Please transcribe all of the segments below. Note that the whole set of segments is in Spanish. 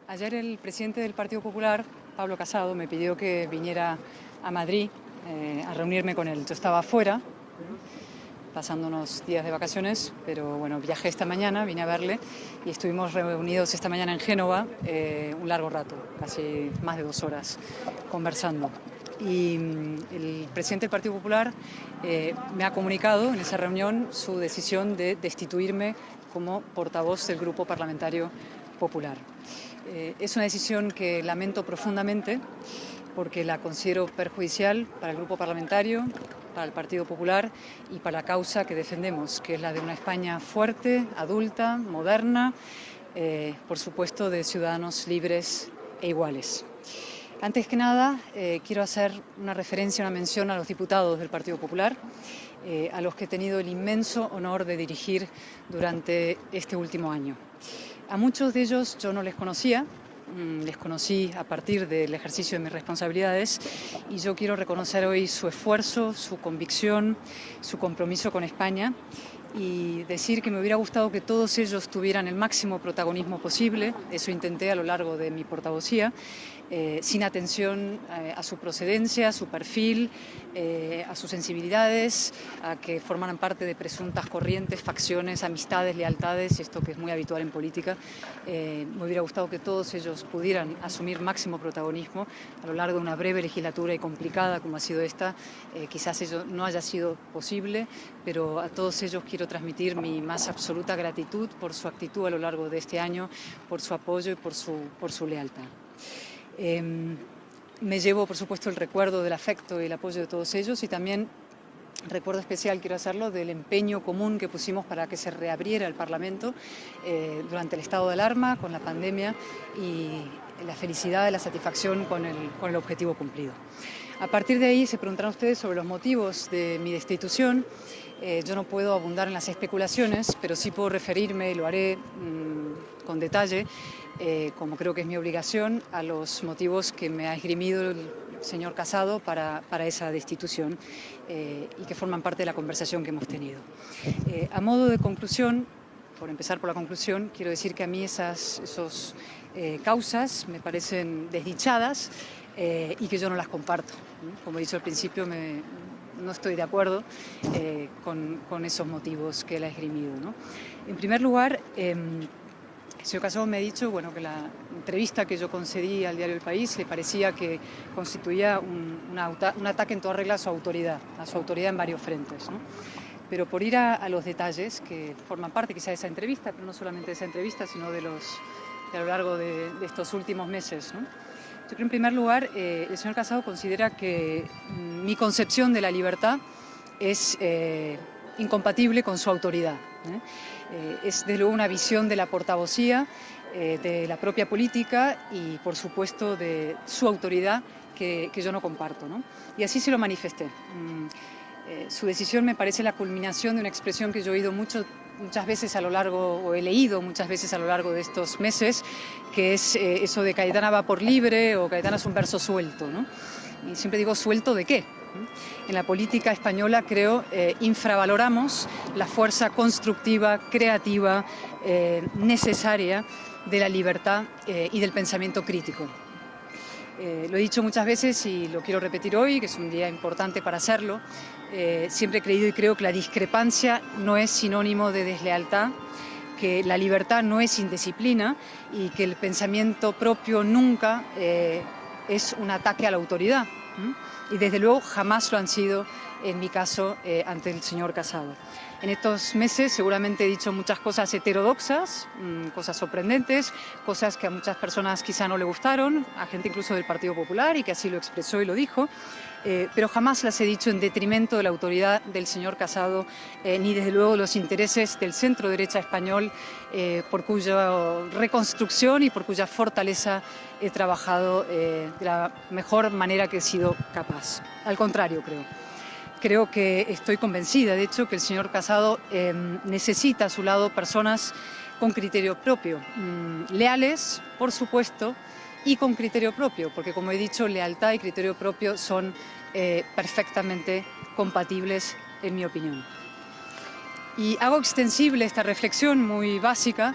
Ayer el presidente del Partido Popular, Pablo Casado, me pidió que viniera a Madrid a reunirme con él. Yo estaba afuera, pasando unos días de vacaciones, pero bueno, viajé esta mañana, vine a verle y estuvimos reunidos esta mañana en Génova un largo rato, casi más de 2 horas, conversando. Y el presidente del Partido Popular me ha comunicado en esa reunión su decisión de destituirme como portavoz del Grupo Parlamentario Popular. Es una decisión que lamento profundamente porque la considero perjudicial para el Grupo Parlamentario, para el Partido Popular y para la causa que defendemos, que es la de una España fuerte, adulta, moderna, por supuesto de ciudadanos libres e iguales. Antes que nada, quiero hacer una referencia, una mención a los diputados del Partido Popular, a los que he tenido el inmenso honor de dirigir durante este último año. A muchos de ellos yo no les conocía, les conocí a partir del ejercicio de mis responsabilidades y yo quiero reconocer hoy su esfuerzo, su convicción, su compromiso con España y decir que me hubiera gustado que todos ellos tuvieran el máximo protagonismo posible. Eso intenté a lo largo de mi portavocía, sin atención a su procedencia, a su perfil, a sus sensibilidades, a que formaran parte de presuntas corrientes, facciones, amistades, lealtades, esto que es muy habitual en política. Me hubiera gustado que todos ellos pudieran asumir máximo protagonismo a lo largo de una breve legislatura y complicada como ha sido esta. Quizás eso no haya sido posible, pero a todos ellos quiero transmitir mi más absoluta gratitud por su actitud a lo largo de este año, por su apoyo y por su lealtad. Me llevo, por supuesto, el recuerdo del afecto y el apoyo de todos ellos y también recuerdo especial, quiero hacerlo, del empeño común que pusimos para que se reabriera el Parlamento durante el estado de alarma, con la pandemia y la felicidad, la satisfacción con el objetivo cumplido. A partir de ahí se preguntarán ustedes sobre los motivos de mi destitución. Yo no puedo abundar en las especulaciones, pero sí puedo referirme, y lo haré con detalle, como creo que es mi obligación, a los motivos que me ha esgrimido el señor Casado para esa destitución y que forman parte de la conversación que hemos tenido. A modo de conclusión, por empezar por la conclusión, quiero decir que a mí esas causas me parecen desdichadas y que yo no las comparto. Como he dicho al principio, no estoy de acuerdo con esos motivos que él ha esgrimido, ¿no? En primer lugar, el señor Casado me ha dicho que la entrevista que yo concedí al diario El País le parecía que constituía un ataque en toda regla a su autoridad en varios frentes, ¿no? Pero por ir a los detalles que forman parte quizá de esa entrevista, pero no solamente de esa entrevista, sino de a lo largo de estos últimos meses, ¿no? Yo creo, en primer lugar, el señor Casado considera que mi concepción de la libertad es incompatible con su autoridad, es de luego una visión de la portavocía, de la propia política y, por supuesto, de su autoridad que yo no comparto, ¿no? Y así se lo manifesté. Su decisión me parece la culminación de una expresión que yo he oído muchas veces a lo largo, o he leído muchas veces a lo largo de estos meses, que es eso de Cayetana va por libre o Cayetana es un verso suelto, ¿no? Y siempre digo, ¿suelto de qué? En la política española, creo, infravaloramos la fuerza constructiva, creativa, necesaria de la libertad y del pensamiento crítico. Lo he dicho muchas veces y lo quiero repetir hoy, que es un día importante para hacerlo. Siempre he creído y creo que la discrepancia no es sinónimo de deslealtad, que la libertad no es indisciplina y que el pensamiento propio nunca es un ataque a la autoridad. Y desde luego jamás lo han sido en mi caso ante el señor Casado. En estos meses seguramente he dicho muchas cosas heterodoxas, cosas sorprendentes, cosas que a muchas personas quizá no le gustaron, a gente incluso del Partido Popular y que así lo expresó y lo dijo, pero jamás las he dicho en detrimento de la autoridad del señor Casado, ni desde luego los intereses del centro derecha español, por cuya reconstrucción y por cuya fortaleza he trabajado de la mejor manera que he sido capaz. Al contrario, creo que estoy convencida, de hecho, que el señor Casado necesita a su lado personas con criterio propio, leales, por supuesto, y con criterio propio, porque, como he dicho, lealtad y criterio propio son perfectamente compatibles, en mi opinión. Y hago extensible esta reflexión muy básica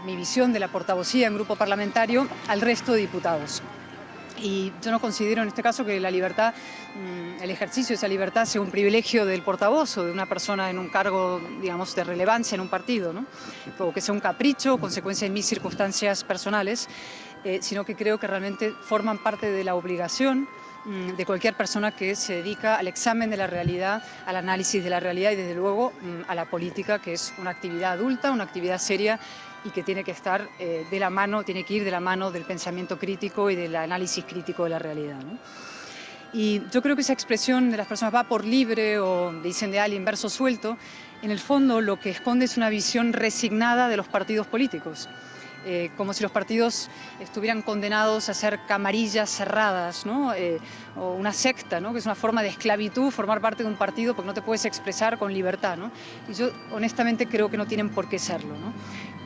mi visión de la portavocía en grupo parlamentario al resto de diputados. Y yo no considero en este caso que la libertad, el ejercicio de esa libertad sea un privilegio del portavoz o de una persona en un cargo, digamos, de relevancia en un partido, ¿no? O que sea un capricho, consecuencia de mis circunstancias personales, sino que creo que realmente forman parte de la obligación de cualquier persona que se dedica al examen de la realidad, al análisis de la realidad y desde luego a la política, que es una actividad adulta, una actividad seria y que tiene que estar de la mano, tiene que ir de la mano del pensamiento crítico y del análisis crítico de la realidad, ¿no? Y yo creo que esa expresión de las personas va por libre o dicen de alguien verso suelto, en el fondo lo que esconde es una visión resignada de los partidos políticos. Como si los partidos estuvieran condenados a ser camarillas cerradas, ¿no? O una secta, ¿no? Que es una forma de esclavitud formar parte de un partido porque no te puedes expresar con libertad, ¿no? Y yo honestamente creo que no tienen por qué serlo, ¿no?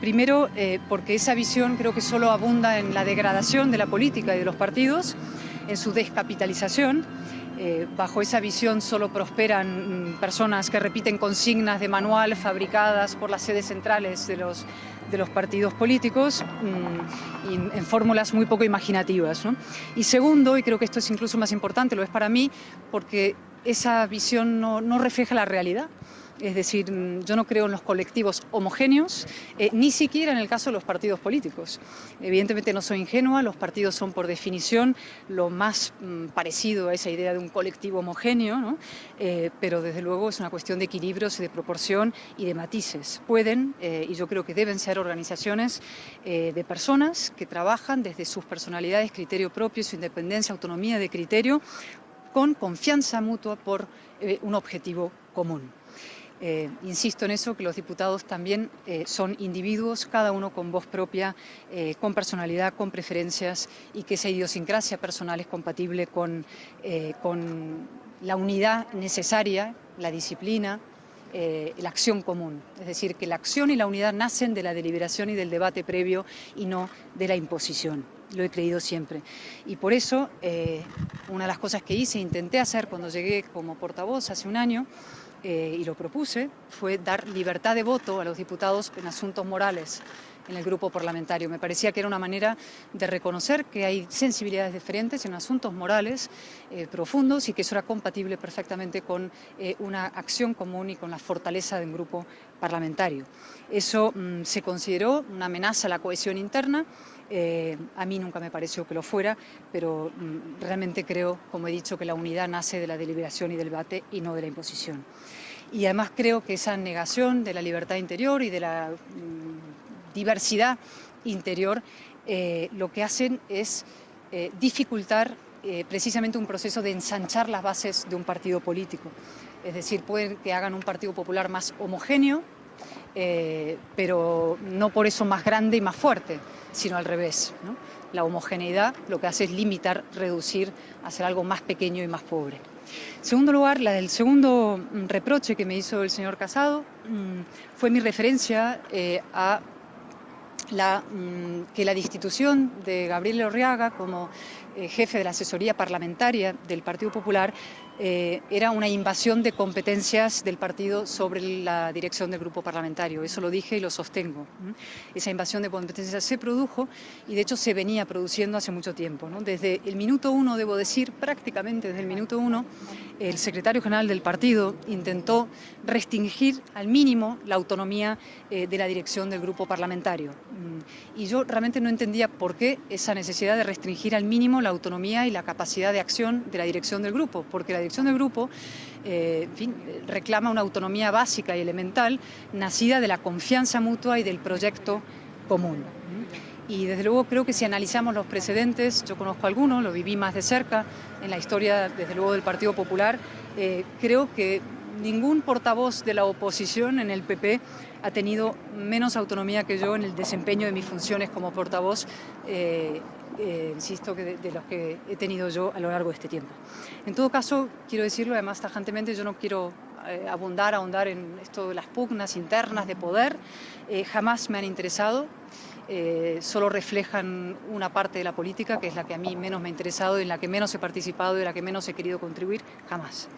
Primero, porque esa visión creo que solo abunda en la degradación de la política y de los partidos, en su descapitalización. Bajo esa visión solo prosperan personas que repiten consignas de manual fabricadas por las sedes centrales de los partidos políticos en fórmulas muy poco imaginativas, ¿no? Y segundo, y creo que esto es incluso más importante, lo es para mí, porque esa visión no refleja la realidad. Es decir, yo no creo en los colectivos homogéneos, ni siquiera en el caso de los partidos políticos. Evidentemente no soy ingenua, los partidos son por definición lo más parecido a esa idea de un colectivo homogéneo, ¿no? Pero desde luego es una cuestión de equilibrios y de proporción y de matices. Pueden, y yo creo que deben ser organizaciones de personas que trabajan desde sus personalidades, criterio propio, su independencia, autonomía de criterio, con confianza mutua por un objetivo común. Insisto en eso, que los diputados también son individuos, cada uno con voz propia, con personalidad, con preferencias, y que esa idiosincrasia personal es compatible con la unidad necesaria, la disciplina, la acción común. Es decir, que la acción y la unidad nacen de la deliberación y del debate previo y no de la imposición. Lo he creído siempre. Y por eso, una de las cosas que hice, intenté hacer cuando llegué como portavoz hace un año, y lo propuse, fue dar libertad de voto a los diputados en asuntos morales en el grupo parlamentario. Me parecía que era una manera de reconocer que hay sensibilidades diferentes en asuntos morales profundos y que eso era compatible perfectamente con una acción común y con la fortaleza de un grupo parlamentario. Eso se consideró una amenaza a la cohesión interna. A mí nunca me pareció que lo fuera, pero realmente creo, como he dicho, que la unidad nace de la deliberación y del debate y no de la imposición. Y además creo que esa negación de la libertad interior y de la diversidad interior lo que hacen es dificultar precisamente un proceso de ensanchar las bases de un partido político. Es decir, pueden que hagan un partido popular más homogéneo, pero no por eso más grande y más fuerte, sino al revés, ¿no? La homogeneidad lo que hace es limitar, reducir, hacer algo más pequeño y más pobre. En segundo lugar, el segundo reproche que me hizo el señor Casado fue mi referencia a que la destitución de Gabriel Orriaga como jefe de la asesoría parlamentaria del Partido Popular era una invasión de competencias del partido sobre la dirección del grupo parlamentario. Eso lo dije y lo sostengo. Esa invasión de competencias se produjo y de hecho se venía produciendo hace mucho tiempo, ¿no? Desde el minuto uno, debo decir, prácticamente desde el minuto uno, el secretario general del partido intentó restringir al mínimo la autonomía de la dirección del grupo parlamentario. Y yo realmente no entendía por qué esa necesidad de restringir al mínimo la autonomía y la capacidad de acción de la dirección del grupo, porque la dirección del grupo en fin, reclama una autonomía básica y elemental nacida de la confianza mutua y del proyecto común. Y desde luego creo que si analizamos los precedentes, yo conozco algunos, lo viví más de cerca en la historia desde luego del Partido Popular, creo que ningún portavoz de la oposición en el PP ha tenido menos autonomía que yo en el desempeño de mis funciones como portavoz, insisto, que de los que he tenido yo a lo largo de este tiempo. En todo caso, quiero decirlo además tajantemente, yo no quiero ahondar en esto de las pugnas internas de poder, jamás me han interesado. Solo reflejan una parte de la política, que es la que a mí menos me ha interesado, en la que menos he participado y en la que menos he querido contribuir, jamás.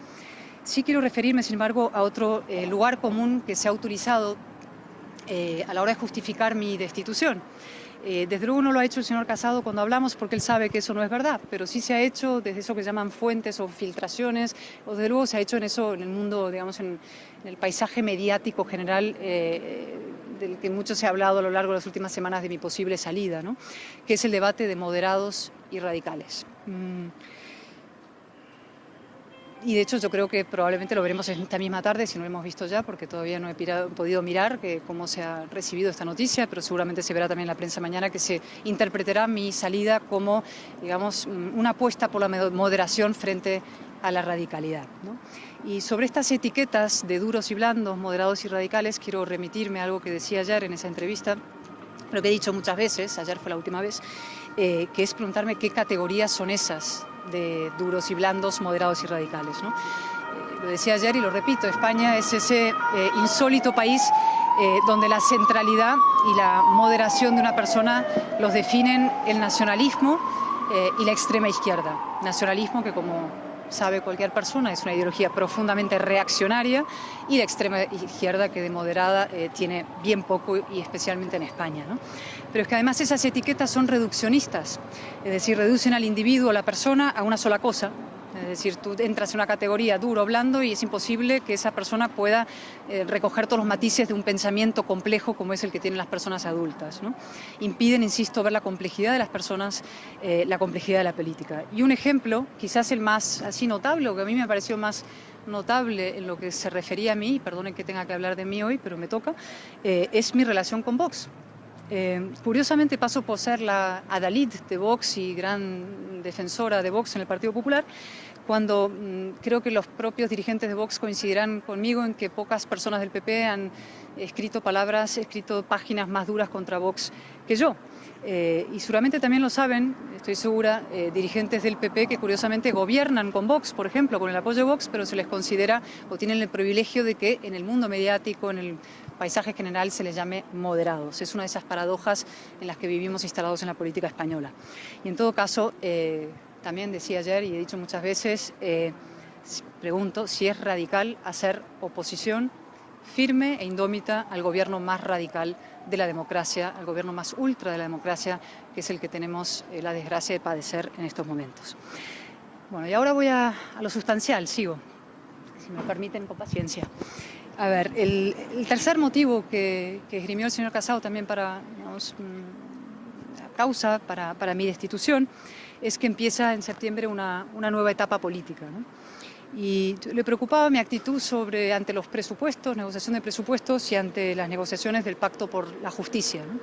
Sí quiero referirme, sin embargo, a otro lugar común que se ha utilizado a la hora de justificar mi destitución. Desde luego no lo ha hecho el señor Casado cuando hablamos porque él sabe que eso no es verdad, pero sí se ha hecho desde eso que llaman fuentes o filtraciones, o desde luego se ha hecho en eso, en el mundo, digamos, en el paisaje mediático general del que mucho se ha hablado a lo largo de las últimas semanas de mi posible salida, ¿no? Que es el debate de moderados y radicales. Y de hecho yo creo que probablemente lo veremos esta misma tarde, si no lo hemos visto ya, porque todavía no he podido mirar cómo se ha recibido esta noticia, pero seguramente se verá también en la prensa mañana que se interpretará mi salida como, digamos, una apuesta por la moderación frente a la radicalidad, ¿no? Y sobre estas etiquetas de duros y blandos, moderados y radicales, quiero remitirme a algo que decía ayer en esa entrevista, pero que he dicho muchas veces, ayer fue la última vez, que es preguntarme qué categorías son esas de duros y blandos, moderados y radicales, ¿no? Lo decía ayer y lo repito, España es ese insólito país donde la centralidad y la moderación de una persona los definen el nacionalismo y la extrema izquierda. Nacionalismo que, como sabe cualquier persona, es una ideología profundamente reaccionaria, y la extrema izquierda que de moderada tiene bien poco, y especialmente en España, ¿no? Pero es que además esas etiquetas son reduccionistas, es decir, reducen al individuo, a la persona, a una sola cosa. Es decir, tú entras en una categoría duro o blando y es imposible que esa persona pueda recoger todos los matices de un pensamiento complejo como es el que tienen las personas adultas, ¿no? Impiden, insisto, ver la complejidad de las personas, la complejidad de la política. Y un ejemplo, quizás el más así notable, o que a mí me pareció más notable en lo que se refería a mí, perdonen que tenga que hablar de mí hoy, pero me toca, es mi relación con Vox. Curiosamente paso por ser la adalid de Vox y gran defensora de Vox en el Partido Popular, cuando creo que los propios dirigentes de Vox coincidirán conmigo en que pocas personas del PP han escrito páginas más duras contra Vox que yo. Y seguramente también lo saben, estoy segura, dirigentes del PP que curiosamente gobiernan con Vox, por ejemplo, con el apoyo de Vox, pero se les considera o tienen el privilegio de que en el mundo mediático, en el paisaje general, se les llame moderados. Es una de esas paradojas en las que vivimos instalados en la política española. Y en todo caso, también decía ayer y he dicho muchas veces, pregunto si es radical hacer oposición firme e indómita al gobierno más radical de la democracia, al gobierno más ultra de la democracia, que es el que tenemos la desgracia de padecer en estos momentos. Bueno, y ahora voy a lo sustancial, sigo, si me permiten, con paciencia. A ver, el tercer motivo que esgrimió el señor Casado también para, digamos, la causa para mi destitución es que empieza en septiembre una nueva etapa política, ¿no? Y le preocupaba mi actitud ante los presupuestos, negociación de presupuestos y ante las negociaciones del Pacto por la Justicia, ¿no?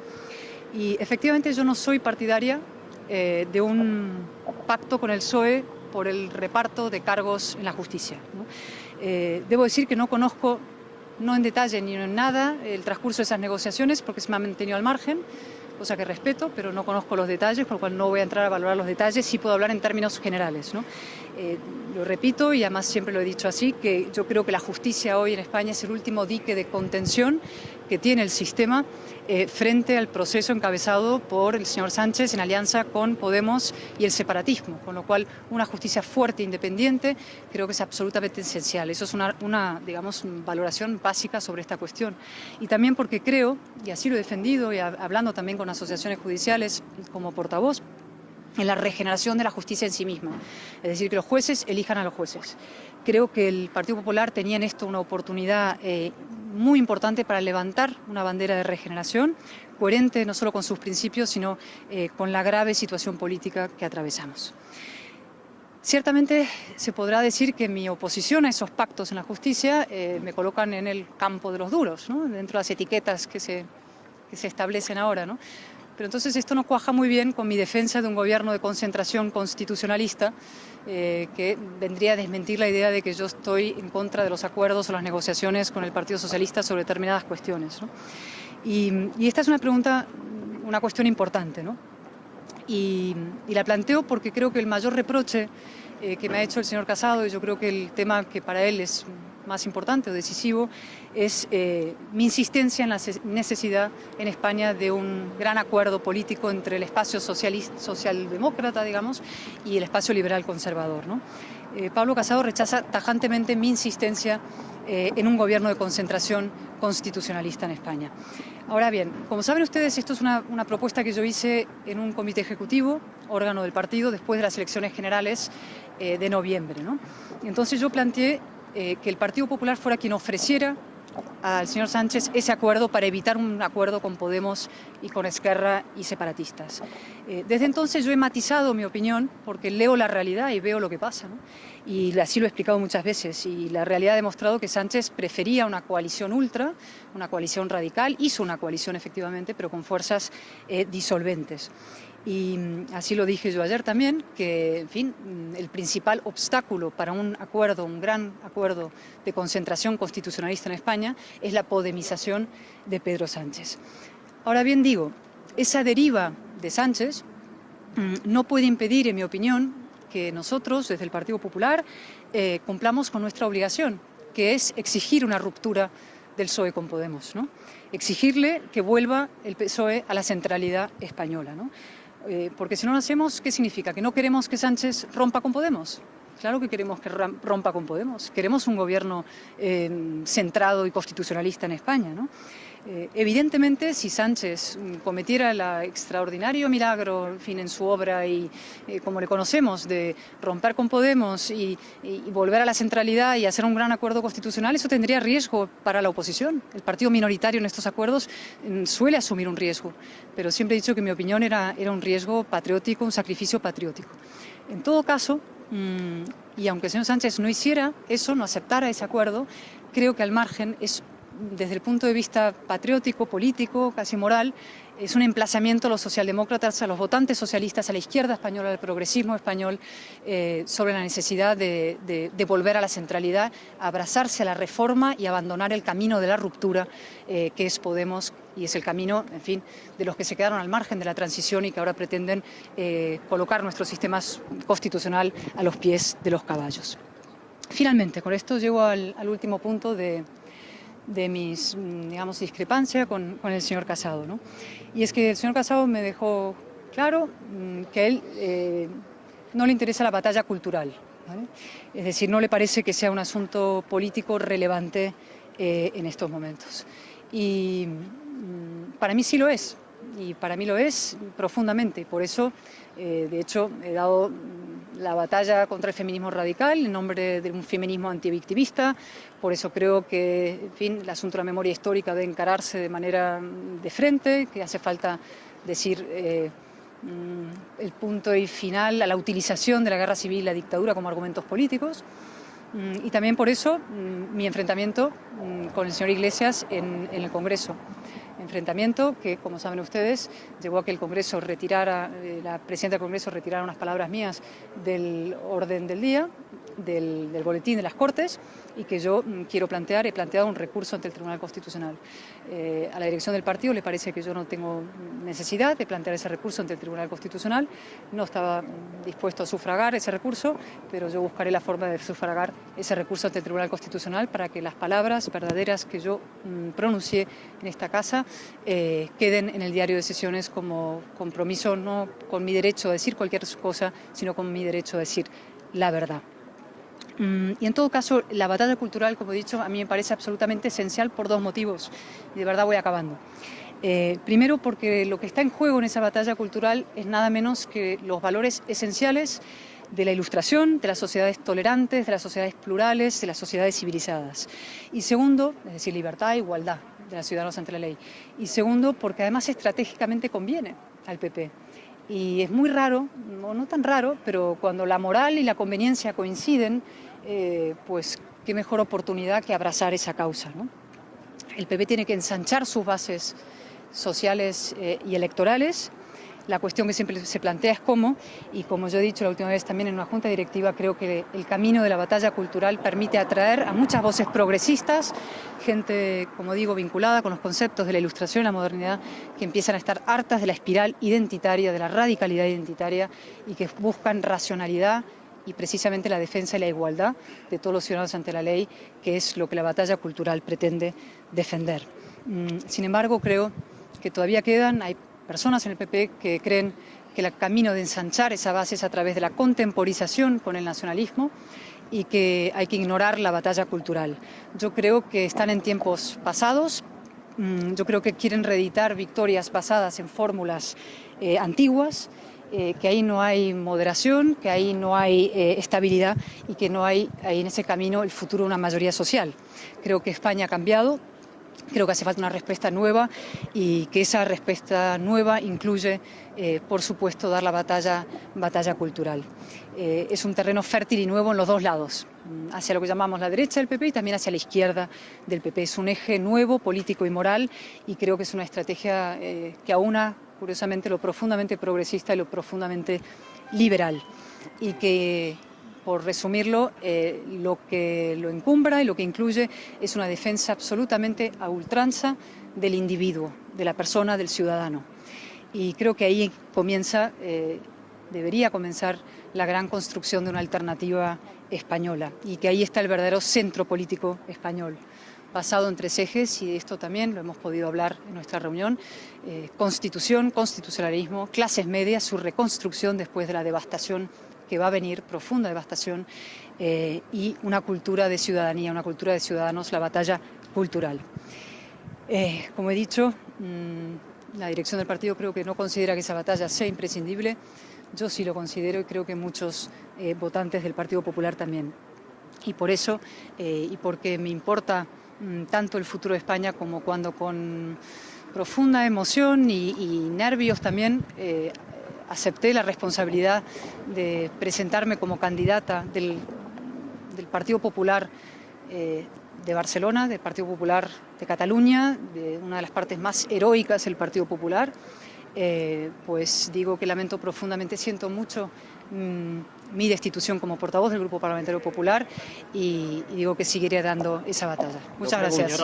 Y efectivamente yo no soy partidaria de un pacto con el PSOE por el reparto de cargos en la justicia, ¿no? Debo decir que no conozco, no en detalle ni en nada, el transcurso de esas negociaciones porque se me ha mantenido al margen, cosa que respeto, pero no conozco los detalles, por lo cual no voy a entrar a valorar los detalles, sí puedo hablar en términos generales, ¿no? Lo repito y además siempre lo he dicho así, que yo creo que la justicia hoy en España es el último dique de contención que tiene el sistema frente al proceso encabezado por el señor Sánchez en alianza con Podemos y el separatismo, con lo cual una justicia fuerte e independiente creo que es absolutamente esencial. Eso es una digamos, valoración básica sobre esta cuestión. Y también porque creo, y así lo he defendido, y hablando también con asociaciones judiciales como portavoz, en la regeneración de la justicia en sí misma, es decir, que los jueces elijan a los jueces. Creo que el Partido Popular tenía en esto una oportunidad muy importante para levantar una bandera de regeneración, coherente no solo con sus principios, sino con la grave situación política que atravesamos. Ciertamente se podrá decir que mi oposición a esos pactos en la justicia me colocan en el campo de los duros, ¿no? Dentro de las etiquetas que se establecen ahora, ¿no? Pero entonces esto no cuaja muy bien con mi defensa de un gobierno de concentración constitucionalista que vendría a desmentir la idea de que yo estoy en contra de los acuerdos o las negociaciones con el Partido Socialista sobre determinadas cuestiones, ¿no? Y esta es una cuestión importante, ¿no? Y la planteo porque creo que el mayor reproche que me ha hecho el señor Casado, y yo creo que el tema que para él es más importante o decisivo, es mi insistencia en la necesidad en España de un gran acuerdo político entre el espacio socialdemócrata, digamos, y el espacio liberal conservador, ¿no? Pablo Casado rechaza tajantemente mi insistencia en un gobierno de concentración constitucionalista en España. Ahora bien, como saben ustedes, esto es una propuesta que yo hice en un comité ejecutivo, órgano del partido, después de las elecciones generales de noviembre, ¿no? Y entonces yo planteé que el Partido Popular fuera quien ofreciera al señor Sánchez ese acuerdo para evitar un acuerdo con Podemos y con Esquerra y separatistas. Desde entonces yo he matizado mi opinión porque leo la realidad y veo lo que pasa, ¿no? Y así lo he explicado muchas veces, y la realidad ha demostrado que Sánchez prefería una coalición ultra, una coalición radical, hizo una coalición efectivamente, pero con fuerzas disolventes. Y así lo dije yo ayer también, que en fin, el principal obstáculo para un acuerdo, un gran acuerdo de concentración constitucionalista en España, es la podemización de Pedro Sánchez. Ahora bien digo, esa deriva de Sánchez no puede impedir, en mi opinión, que nosotros, desde el Partido Popular, cumplamos con nuestra obligación, que es exigir una ruptura del PSOE con Podemos, ¿no? Exigirle que vuelva el PSOE a la centralidad española, ¿no? Porque si no lo hacemos, ¿qué significa? ¿Que no queremos que Sánchez rompa con Podemos? Claro que queremos que rompa con Podemos. Queremos un gobierno centrado y constitucionalista en España, ¿no? Evidentemente, si Sánchez cometiera el extraordinario milagro, en fin, en su obra y como le conocemos, de romper con Podemos y volver a la centralidad y hacer un gran acuerdo constitucional, eso tendría riesgo para la oposición. El partido minoritario en estos acuerdos suele asumir un riesgo, pero siempre he dicho que mi opinión era un riesgo patriótico, un sacrificio patriótico. En todo caso, y aunque el señor Sánchez no hiciera eso, no aceptara ese acuerdo, creo que al margen es, desde el punto de vista patriótico, político, casi moral, es un emplazamiento a los socialdemócratas, a los votantes socialistas, a la izquierda española, al progresismo español, sobre la necesidad de volver a la centralidad, abrazarse a la reforma y abandonar el camino de la ruptura que es Podemos y es el camino, en fin, de los que se quedaron al margen de la transición y que ahora pretenden colocar nuestro sistema constitucional a los pies de los caballos. Finalmente, con esto llego al último punto de mis, digamos, discrepancia con el señor Casado, ¿no? Y es que el señor Casado me dejó claro que a él no le interesa la batalla cultural, ¿vale? Es decir, no le parece que sea un asunto político relevante en estos momentos. Y para mí sí lo es, y para mí lo es profundamente, y por eso, de hecho, he dado la batalla contra el feminismo radical en nombre de un feminismo antivictimista. Por eso creo que, en fin, el asunto de la memoria histórica debe encararse de manera de frente, que hace falta decir el punto y final a la utilización de la guerra civil y la dictadura como argumentos políticos. Y también por eso mi enfrentamiento con el señor Iglesias en el Congreso. Enfrentamiento que, como saben ustedes, llevó a que el Congreso retirara, la presidenta del Congreso retirara unas palabras mías del orden del día, del boletín de las Cortes, y que yo he planteado un recurso ante el Tribunal Constitucional. A la dirección del partido le parece que yo no tengo necesidad de plantear ese recurso ante el Tribunal Constitucional, no estaba dispuesto a sufragar ese recurso, pero yo buscaré la forma de sufragar ese recurso ante el Tribunal Constitucional para que las palabras verdaderas que yo pronuncié en esta casa queden en el diario de sesiones como compromiso, no con mi derecho a decir cualquier cosa, sino con mi derecho a decir la verdad. Y en todo caso, la batalla cultural, como he dicho, a mí me parece absolutamente esencial por dos motivos, y de verdad voy acabando. Primero, porque lo que está en juego en esa batalla cultural es nada menos que los valores esenciales de la Ilustración, de las sociedades tolerantes, de las sociedades plurales, de las sociedades civilizadas. Y segundo, es decir, libertad e igualdad de los ciudadanos ante la ley. Y segundo, porque además estratégicamente conviene al PP. Y es muy raro, o no tan raro, pero cuando la moral y la conveniencia coinciden, pues qué mejor oportunidad que abrazar esa causa, ¿no? El PP tiene que ensanchar sus bases sociales y electorales. La cuestión que siempre se plantea es cómo, y como yo he dicho la última vez también en una junta directiva, creo que el camino de la batalla cultural permite atraer a muchas voces progresistas, gente, como digo, vinculada con los conceptos de la Ilustración y la modernidad, que empiezan a estar hartas de la espiral identitaria, de la radicalidad identitaria, y que buscan racionalidad y precisamente la defensa y la igualdad de todos los ciudadanos ante la ley, que es lo que la batalla cultural pretende defender. Sin embargo, creo que todavía hay personas en el PP que creen que el camino de ensanchar esa base es a través de la contemporización con el nacionalismo y que hay que ignorar la batalla cultural. Yo creo que están en tiempos pasados. Yo creo que quieren reeditar victorias basadas en fórmulas antiguas, que ahí no hay moderación, que ahí no hay estabilidad y que no hay ahí en ese camino el futuro de una mayoría social. Creo que España ha cambiado. Creo que hace falta una respuesta nueva y que esa respuesta nueva incluye, por supuesto, dar la batalla cultural. Es un terreno fértil y nuevo en los dos lados, hacia lo que llamamos la derecha del PP y también hacia la izquierda del PP. Es un eje nuevo, político y moral, y creo que es una estrategia que aúna, curiosamente, lo profundamente progresista y lo profundamente liberal. Y que, por resumirlo, lo que lo encumbra y lo que incluye es una defensa absolutamente a ultranza del individuo, de la persona, del ciudadano. Y creo que ahí debería comenzar la gran construcción de una alternativa española, y que ahí está el verdadero centro político español, basado en tres ejes, y de esto también lo hemos podido hablar en nuestra reunión: constitución, constitucionalismo, clases medias, su reconstrucción después de la devastación que va a venir, profunda devastación, y una cultura de ciudadanía, una cultura de ciudadanos, la batalla cultural. Como he dicho, la dirección del partido creo que no considera que esa batalla sea imprescindible. Yo sí lo considero, y creo que muchos votantes del Partido Popular también. Y por eso, y porque me importa tanto el futuro de España, como cuando con profunda emoción y nervios también acepté la responsabilidad de presentarme como candidata del Partido Popular de Barcelona, del Partido Popular de Cataluña, de una de las partes más heroicas del Partido Popular. Pues digo que lamento profundamente, siento mucho mi destitución como portavoz del Grupo Parlamentario Popular, y digo que seguiré dando esa batalla. Muchas gracias.